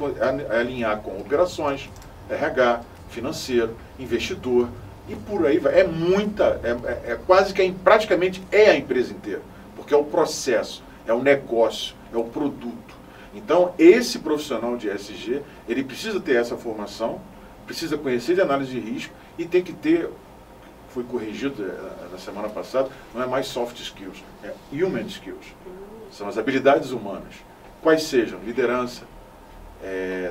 alinhar com operações, RH, financeiro, investidor, e por aí vai. É quase que praticamente é a empresa inteira, porque é o processo, é o negócio, é o produto. Então, esse profissional de ESG, ele precisa ter essa formação, precisa conhecer de análise de risco e tem que ter, foi corrigido na semana passada, não é mais soft skills, é human skills. São as habilidades humanas. Quais sejam? Liderança,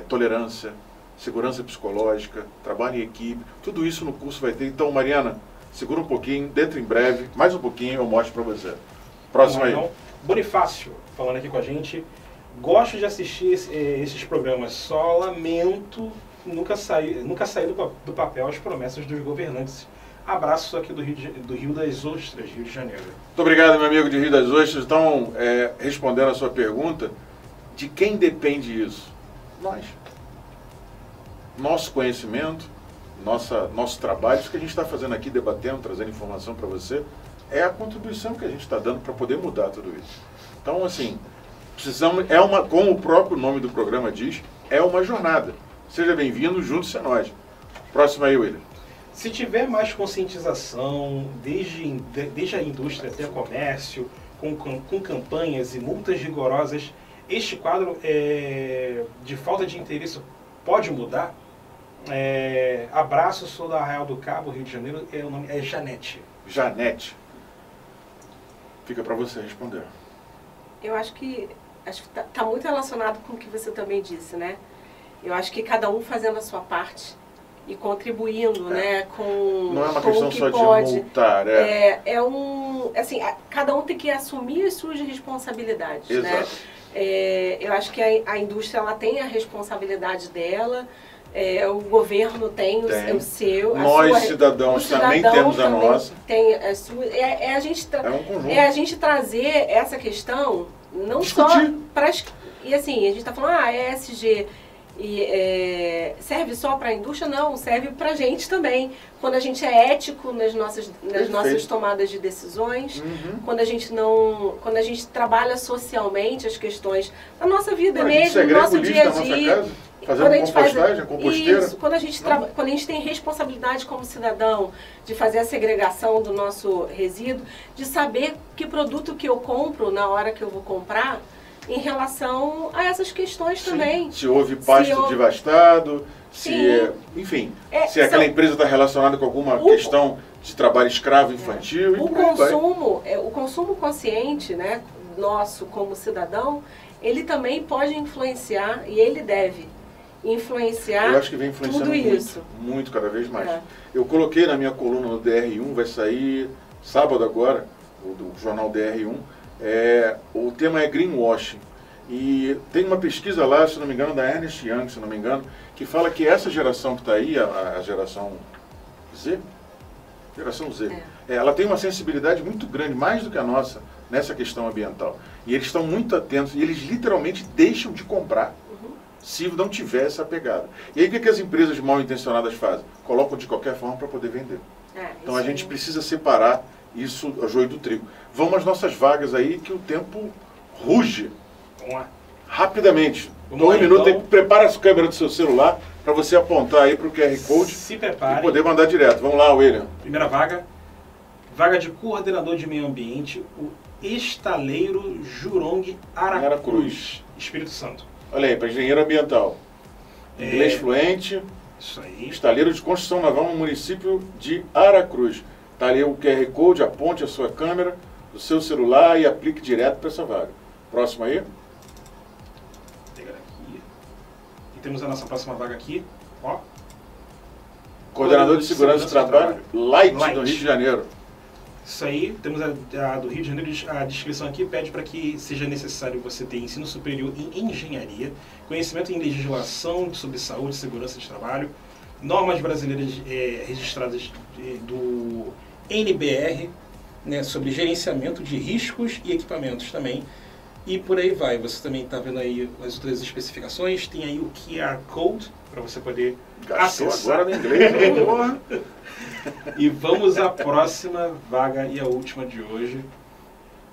tolerância, segurança psicológica, trabalho em equipe, tudo isso no curso vai ter. Então, Mariana, segura um pouquinho, dentro em breve, mais um pouquinho eu mostro para você. Próximo aí. Bonifácio, falando aqui com a gente. Gosto de assistir esses programas, só lamento nunca sair do papel as promessas dos governantes. Abraço aqui do Rio das Ostras, Rio de Janeiro. Muito obrigado, meu amigo de Rio das Ostras. Então, respondendo a sua pergunta, de quem depende isso? Nós. Nosso conhecimento, nosso trabalho, isso que a gente está fazendo aqui, debatendo, trazendo informação para você, é a contribuição que a gente está dando para poder mudar tudo isso. Então, assim, precisamos, como o próprio nome do programa diz, é uma jornada. Seja bem-vindo, junte-se a nós. Próximo aí, William. Se tiver mais conscientização, desde a indústria até o comércio, com campanhas e multas rigorosas, este quadro de falta de interesse pode mudar? Abraço, sou da Arraial do Cabo, Rio de Janeiro, o nome é Janete. Janete. Fica para você responder. Eu acho que tá muito relacionado com o que você também disse, né? Eu acho que cada um fazendo a sua parte e contribuindo, né, com não é uma com questão o que só pode. de multar, assim, cada um tem que assumir as suas responsabilidades, exato, né? Eu acho que a indústria ela tem a responsabilidade dela, o governo tem o seu. Nós, cidadãos, também temos a nossa. Tem a sua. A gente um conjunto. a gente trazer essa questão não discutir. Só para e assim, a gente está falando, ESG serve só para a indústria? Não, serve para a gente também. Quando a gente é ético nas nossas tomadas de decisões, quando a gente trabalha socialmente as questões da nossa vida mesmo, do nosso dia a dia. Fazendo compostagem, composteira. Isso, quando a gente tem responsabilidade como cidadão de fazer a segregação do nosso resíduo, de saber que produto que eu compro na hora que eu vou comprar, em relação a essas questões também. Se houve pasto devastado, enfim, se aquela empresa está relacionada com alguma questão de trabalho escravo infantil. O consumo consciente, né, nosso como cidadão, ele também pode influenciar e ele deve influenciar. Eu acho que vem influenciando tudo isso. Muito, cada vez mais. Eu coloquei na minha coluna no DR1, vai sair sábado agora, do jornal DR1, o tema é greenwashing. E tem uma pesquisa lá, se não me engano, da Ernst Young, se não me engano, que fala que essa geração que está aí, a geração Z, ela tem uma sensibilidade muito grande, mais do que a nossa, nessa questão ambiental. E eles estão muito atentos, e eles literalmente deixam de comprar se não tiver essa pegada. E aí o que as empresas mal intencionadas fazem? Colocam de qualquer forma para poder vender. Então a gente precisa separar isso, o joio do trigo. Vamos às nossas vagas aí, que o tempo ruge. Vamos lá. Rapidamente. 2 minutos, então, prepara a câmera do seu celular para você apontar aí para o QR Code. Se prepare. E poder mandar direto. Vamos lá, William. Primeira vaga. Vaga de coordenador de meio ambiente, o Estaleiro Jurong Aracruz, Espírito Santo. Olha aí, para engenheiro ambiental. Inglês fluente. Isso aí. Estaleiro de construção naval no município de Aracruz. Está ali o QR Code, aponte a sua câmera do seu celular e aplique direto para essa vaga. Próximo aí. Pegar aqui. E temos a nossa próxima vaga aqui. Ó. Coordenador de Segurança do Trabalho, Light, do Rio de Janeiro. Isso aí, temos a do Rio de Janeiro, a descrição aqui pede para que seja necessário você ter ensino superior em engenharia, conhecimento em legislação sobre saúde e segurança de trabalho, normas brasileiras registradas do NBR, né, sobre gerenciamento de riscos e equipamentos também, e por aí vai. Você também está vendo aí as outras especificações, tem aí o QR Code para você poder acessar. Agora no inglês, E vamos à próxima vaga e a última de hoje.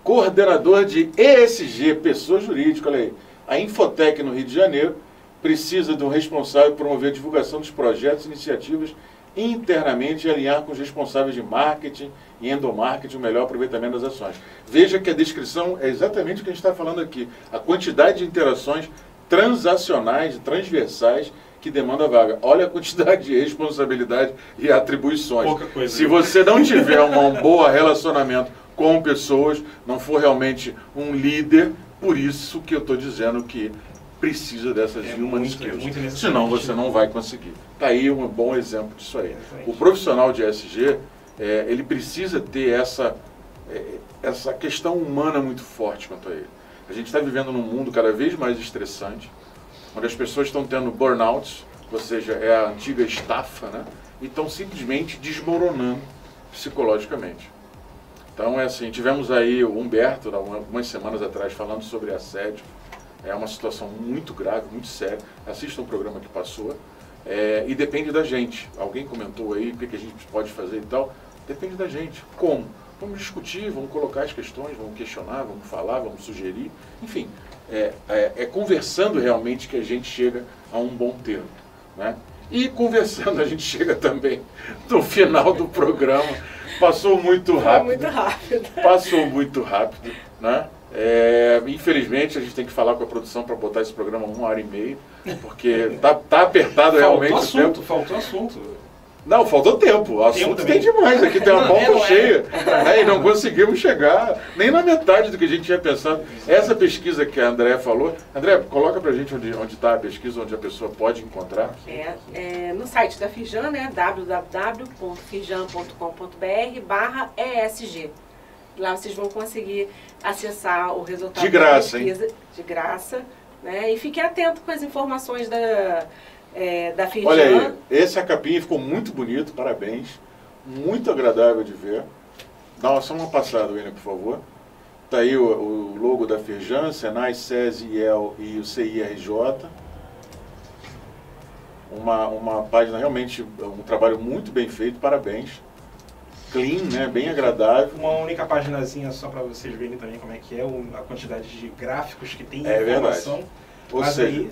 Coordenador de ESG, pessoa jurídica, olha aí. A Infotec no Rio de Janeiro precisa de um responsável por promover a divulgação dos projetos e iniciativas internamente e alinhar com os responsáveis de marketing e endomarketing o melhor aproveitamento das ações. Veja que a descrição é exatamente o que a gente está falando aqui. A quantidade de interações transacionais, transversais, que demanda a vaga. Olha a quantidade de responsabilidade e atribuições. Pouca coisa. Se você não tiver um bom relacionamento com pessoas, não for realmente um líder, por isso que eu estou dizendo que precisa dessas human skills. Senão você não vai conseguir. Está aí um bom exemplo disso aí. O profissional de ESG, ele precisa ter essa questão humana muito forte quanto a ele. A gente está vivendo num mundo cada vez mais estressante, onde as pessoas estão tendo burnouts, ou seja, é a antiga estafa, né? E estão simplesmente desmoronando psicologicamente. Então, é assim, tivemos aí o Humberto, algumas semanas atrás, falando sobre assédio. É uma situação muito grave, muito séria. Assista um programa que passou. E depende da gente. Alguém comentou aí o que a gente pode fazer e tal. Depende da gente. Como? Vamos discutir, vamos colocar as questões, vamos questionar, vamos falar, vamos sugerir. Enfim, é conversando realmente que a gente chega a um bom termo, né? E conversando a gente chega também no final do programa. Passou muito rápido. Muito rápido. Passou muito rápido, né? Infelizmente a gente tem que falar com a produção para botar esse programa 1h30, porque tá apertado realmente o tempo. Faltou assunto. Não, faltou tempo. O assunto tem demais. Aqui tem uma pauta cheia. E não conseguimos chegar nem na metade do que a gente tinha pensado. Essa pesquisa que a Andréa falou. Andréa, coloca pra gente onde está a pesquisa, onde a pessoa pode encontrar. No site da Firjan, né? www.firjan.com.br/ESG. Lá vocês vão conseguir acessar o resultado de graça, da pesquisa. De graça. Né? E fique atento com as informações da Firjan. Olha aí, esse acapinha ficou muito bonito, parabéns. Muito agradável de ver. Dá só uma passada, William, por favor. Está aí o logo da Firjan, Senai, SESI, IEL e o CIRJ. Uma página realmente, um trabalho muito bem feito, parabéns. Clean, né? Bem agradável. Uma única paginazinha só para vocês verem também como é que é a quantidade de gráficos que tem É informação. verdade. Ou seja,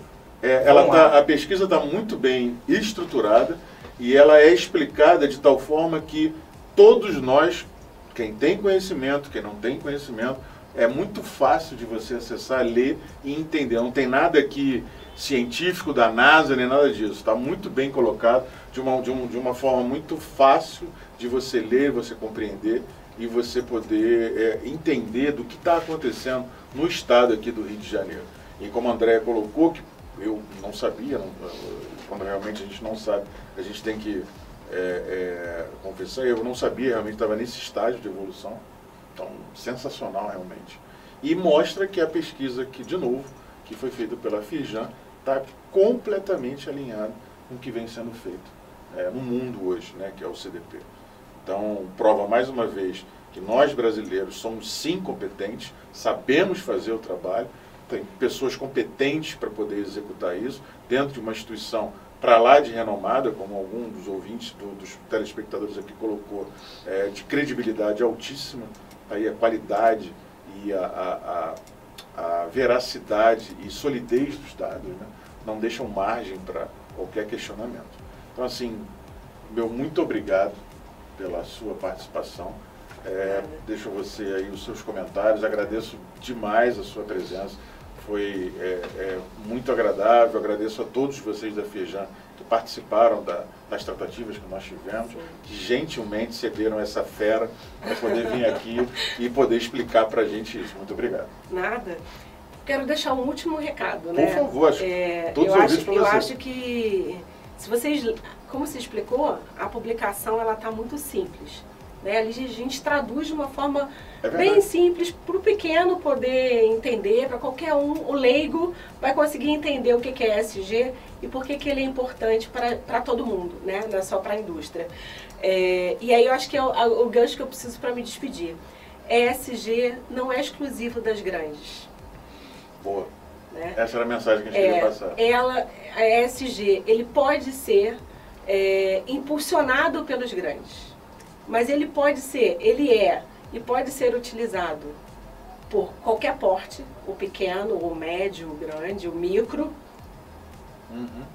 a pesquisa está muito bem estruturada e ela é explicada de tal forma que todos nós, quem tem conhecimento, quem não tem conhecimento, é muito fácil de você acessar, ler e entender. Não tem nada aqui científico da NASA, nem nada disso. Está muito bem colocado, de uma forma muito fácil de você ler, você compreender e você poder entender do que está acontecendo no estado aqui do Rio de Janeiro. E como a Andréa colocou, que eu não sabia, quando realmente a gente não sabe, a gente tem que confessar, eu não sabia, realmente estava nesse estágio de evolução. Então, sensacional realmente. E mostra que a pesquisa aqui, de novo, que foi feita pela Firjan, está completamente alinhada com o que vem sendo feito no mundo hoje, né, que é o CDP. Então, prova mais uma vez que nós brasileiros somos sim competentes, sabemos fazer o trabalho, tem pessoas competentes para poder executar isso, dentro de uma instituição para lá de renomada, como algum dos ouvintes, dos telespectadores aqui colocou, de credibilidade altíssima, aí a qualidade e a veracidade e solidez dos dados, né, não deixam margem para qualquer questionamento. Então, assim, meu muito obrigado pela sua participação. Deixo você aí os seus comentários, agradeço demais a sua presença, foi muito agradável, agradeço a todos vocês da Firjan que participaram das tratativas que nós tivemos, que gentilmente cederam essa fera para poder vir aqui e poder explicar para a gente isso. Muito obrigado. Nada. Quero deixar um último recado, né? Por favor, todos os ouvintes para você. Eu acho que, se vocês, como se explicou, a publicação ela está muito simples. Né? Ali a gente traduz de uma forma bem simples para o pequeno poder entender, para qualquer o leigo vai conseguir entender o que é ESG e por que ele é importante para todo mundo, né? Não é só para a indústria. E aí eu acho que é o gancho que eu preciso para me despedir. ESG não é exclusivo das grandes. Boa. Né? Essa era a mensagem que a gente queria passar. A ESG, ele pode ser impulsionado pelos grandes. Mas ele pode ser, e pode ser utilizado por qualquer porte, o pequeno, o médio, o grande, o micro,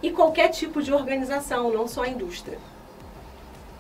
e qualquer tipo de organização, não só a indústria.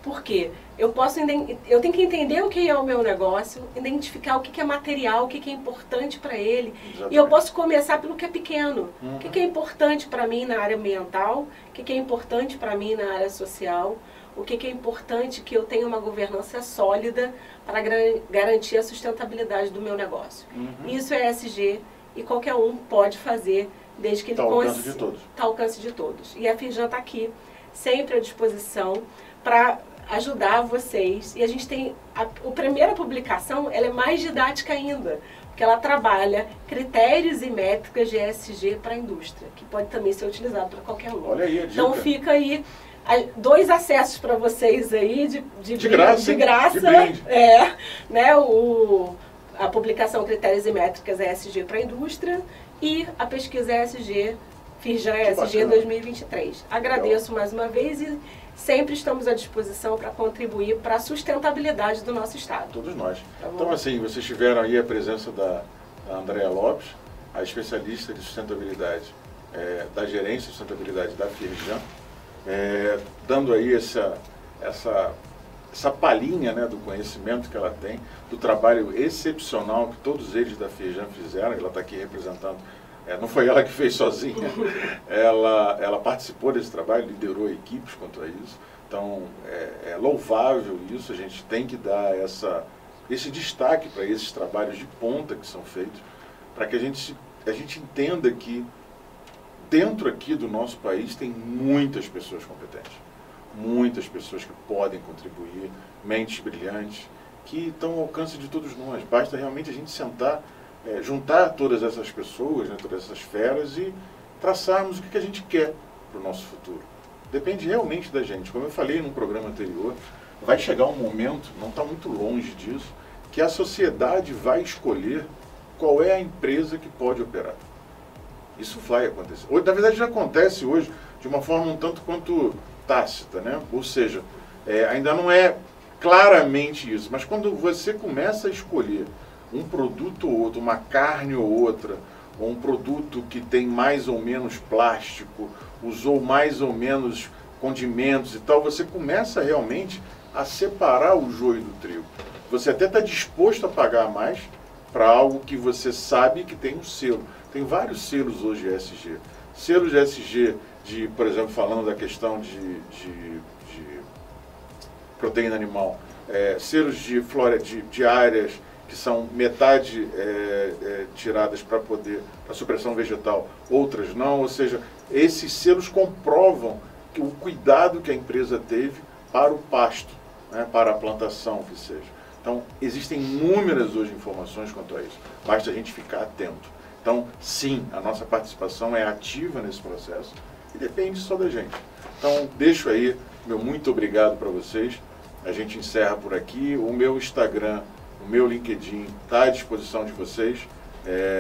Por quê? Eu tenho que entender o que é o meu negócio, identificar o que é material, o que é importante para ele. Exatamente. E eu posso começar pelo que é pequeno. O que é importante para mim na área ambiental, o que é importante para mim na área social, o que é importante que eu tenha uma governança sólida para garantir a sustentabilidade do meu negócio. Isso é ESG e qualquer um pode fazer, desde que ele está ao alcance de todos. Está ao alcance de todos. E a Firjan está aqui, sempre à disposição, para ajudar vocês. E a gente tem a primeira publicação, ela é mais didática ainda, porque ela trabalha critérios e métricas de ESG para a indústria, que pode também ser utilizado para qualquer um. Olha aí a dica. Então fica aí 2 acessos para vocês aí de graça. De brinde. Né, a publicação Critérios e Métricas ESG para a Indústria e a pesquisa ESG, Firjan ESG 2023. Agradeço mais uma vez e sempre estamos à disposição para contribuir para a sustentabilidade do nosso Estado. Todos nós. Tá, então, assim, vocês tiveram aí a presença da Andréa Lopes, a especialista de sustentabilidade, da gerência de sustentabilidade da Firjan, dando aí essa palhinha, né, do conhecimento que ela tem, do trabalho excepcional que todos eles da Firjan fizeram. Ela está aqui representando. Não foi ela que fez sozinha, ela participou desse trabalho, liderou equipes quanto a isso. Então, é louvável isso, a gente tem que dar esse destaque para esses trabalhos de ponta que são feitos, para que a gente entenda que dentro aqui do nosso país tem muitas pessoas competentes, muitas pessoas que podem contribuir, mentes brilhantes, que estão ao alcance de todos nós. Basta realmente a gente sentar, juntar todas essas pessoas, né, todas essas feras e traçarmos o que a gente quer para o nosso futuro. Depende realmente da gente. Como eu falei num programa anterior, vai chegar um momento, não está muito longe disso, que a sociedade vai escolher qual é a empresa que pode operar. Isso vai acontecer. Na verdade, já acontece hoje de uma forma um tanto quanto tácita, né? Ou seja, ainda não é claramente isso, mas quando você começa a escolher um produto ou outro, uma carne ou outra, ou um produto que tem mais ou menos plástico, usou mais ou menos condimentos e tal, você começa realmente a separar o joio do trigo. Você até está disposto a pagar mais para algo que você sabe que tem um selo. Tem vários selos hoje ESG. Selos ESG, por exemplo, falando da questão de proteína animal, selos de áreas que são metade tiradas para a supressão vegetal, outras não, ou seja, esses selos comprovam o cuidado que a empresa teve para o pasto, né, para a plantação que seja. Então, existem inúmeras hoje informações quanto a isso, basta a gente ficar atento. Então, sim, a nossa participação é ativa nesse processo e depende só da gente. Então, deixo aí meu muito obrigado para vocês. A gente encerra por aqui. O meu Instagram, o meu LinkedIn está à disposição de vocês.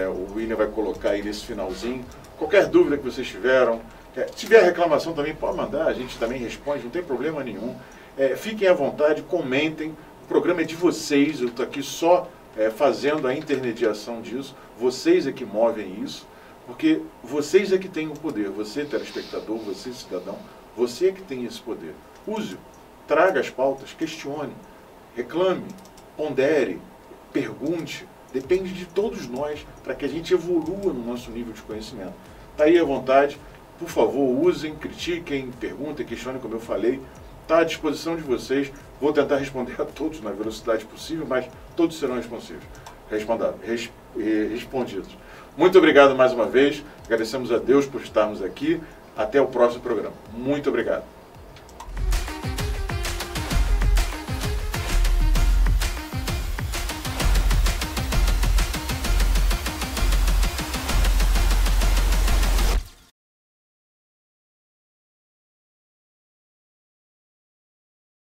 O William vai colocar aí nesse finalzinho. Qualquer dúvida que vocês tiveram, se tiver reclamação também, pode mandar, a gente também responde, não tem problema nenhum. Fiquem à vontade, comentem. O programa é de vocês, eu estou aqui só fazendo a intermediação disso. Vocês é que movem isso, porque vocês é que têm o poder. Você, telespectador, você, cidadão, você é que tem esse poder. Use-o, traga as pautas, questione, reclame, pondere, pergunte. Depende de todos nós para que a gente evolua no nosso nível de conhecimento. Está aí à vontade, por favor, usem, critiquem, perguntem, questionem, como eu falei. Está à disposição de vocês. Vou tentar responder a todos na velocidade possível, mas todos serão respondidos. Muito obrigado mais uma vez. Agradecemos a Deus por estarmos aqui. Até o próximo programa. Muito obrigado.